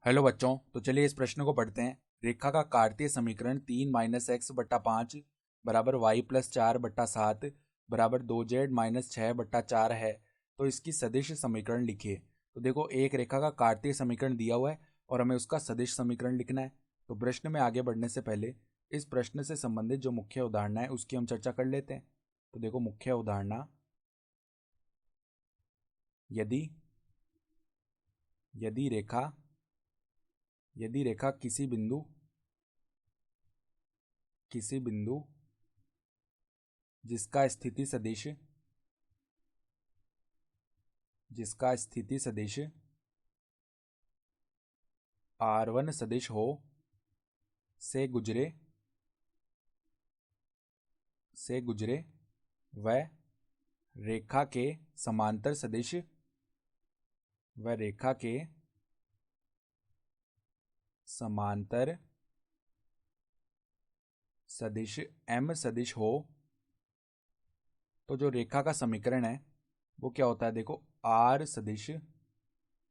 Hello बच्चों, तो चलिए इस प्रश्न को पढ़ते हैं। रेखा का कार्तीय समीकरण 3 - x/5 बराबर y+4/7 बराबर 2z-6/4 है। तो इसकी सदिश समीकरण लिखिए। तो देखो, एक रेखा का कार्तीय समीकरण दिया हुआ है और हमें उसका सदिश समीकरण लिखना है। तो प्रश्न में आगे बढ़ने से पहले इस प्रश्न से संबंधित जो मुख्य उदाहरणा है उसकी हम चर्चा कर लेते हैं। तो देखो, मुख्य उदाहरणा, यदि यदि रेखा यदि रेखा किसी बिंदु जिसका स्थिति सदिश R1 सदिश हो से गुजरे व रेखा के समांतर सदिश M सदिश हो, तो जो रेखा का समीकरण है वो क्या होता है। देखो, R सदिश,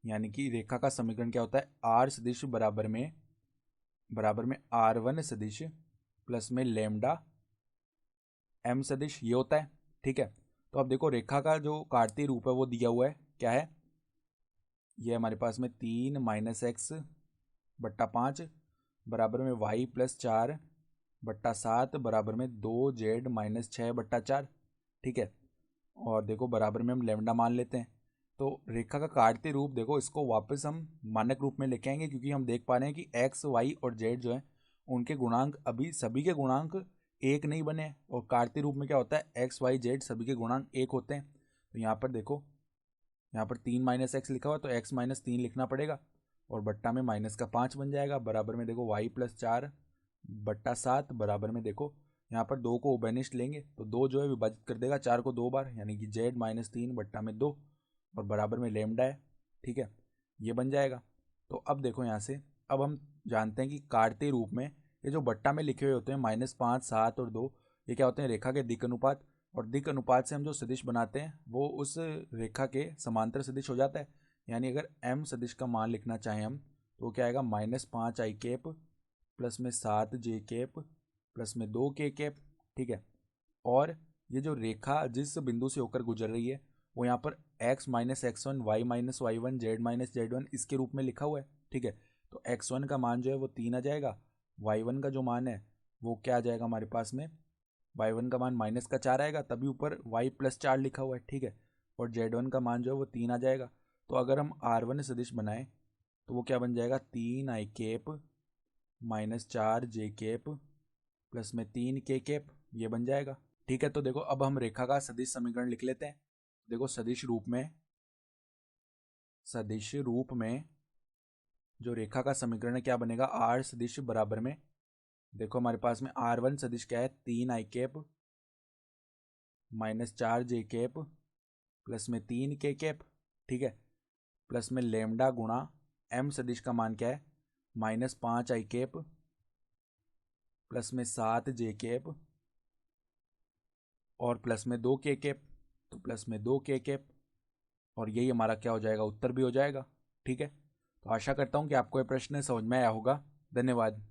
यानी कि रेखा का समीकरण क्या होता है, R सदिश बराबर में R1 सदिश प्लस में लेमडा M सदिश, ये होता है। ठीक है। तो अब देखो, रेखा का जो कार्तीय रूप है वो दिया हुआ है, क्या है, ये हमारे पास में 3 - x/5 बराबर में y+4/7 बराबर में 2z-6/4। ठीक है। और देखो, बराबर में हम लेमडा मान लेते हैं। तो रेखा का काटते रूप, देखो इसको वापस हम मानक रूप में लेके आएंगे, क्योंकि हम देख पा रहे हैं कि एक्स वाई और जेड जो है उनके गुणांक अभी सभी के गुणांक एक नहीं बने हैं। और काटते रूप में क्या होता है, एक्स वाई जेड सभी के गुणांक एक होते हैं। तो यहाँ पर देखो, यहाँ पर 3 - x लिखा हुआ, तो x-3 लिखना पड़ेगा और बट्टा में -5 बन जाएगा। बराबर में देखो y+4/7 बराबर में देखो, यहाँ पर 2 को उभयनिष्ठ लेंगे तो 2 जो है विभाजित कर देगा 4 को 2 बार, यानी कि z-3 बट्टा में 2 और बराबर में लेमडा है। ठीक है, ये बन जाएगा। तो अब देखो, यहाँ से अब हम जानते हैं कि काटते रूप में ये जो बट्टा में लिखे हुए होते हैं -5, 7 और 2, ये क्या होते हैं, रेखा के दिक् अनुपात। और दिक् अनुपात से हम जो सदिश बनाते हैं वो उस रेखा के समांतर सदिश हो जाता है। यानी अगर m सदिश का मान लिखना चाहें हम, तो क्या आएगा, -5i कैप प्लस में 7j कैप प्लस में 2k कैप। ठीक है। और ये जो रेखा जिस बिंदु से होकर गुजर रही है वो यहाँ पर x-x1 y-y1 z-z1 इसके रूप में लिखा हुआ है। ठीक है। तो x1 का मान जो है वो 3 आ जाएगा, y1 का जो मान है वो क्या आ जाएगा हमारे पास में, y1 का मान -4 आएगा, तभी ऊपर y+4 लिखा हुआ है। ठीक है। और z1 का मान जो है वो 3 आ जाएगा। तो अगर हम R1 सदिश बनाएं तो वो क्या बन जाएगा, 3i cap -4j cap plus में 3k कैप, ये बन जाएगा। ठीक है। तो देखो, अब हम रेखा का सदिश समीकरण लिख लेते हैं। देखो, सदिश रूप में जो रेखा का समीकरण है क्या बनेगा, R सदिश बराबर में, देखो हमारे पास में R1 सदिश क्या है, 3i cap -4j cap plus में 3k कैप। ठीक है। प्लस में लेमडा गुणा M सदिश का मान क्या है, -5i कैप प्लस में 7j कैप और प्लस में 2k कैप, तो प्लस में 2k कैप। और यही हमारा क्या हो जाएगा, उत्तर भी हो जाएगा। ठीक है। तो आशा करता हूँ कि आपको यह प्रश्न समझ में आया होगा। धन्यवाद।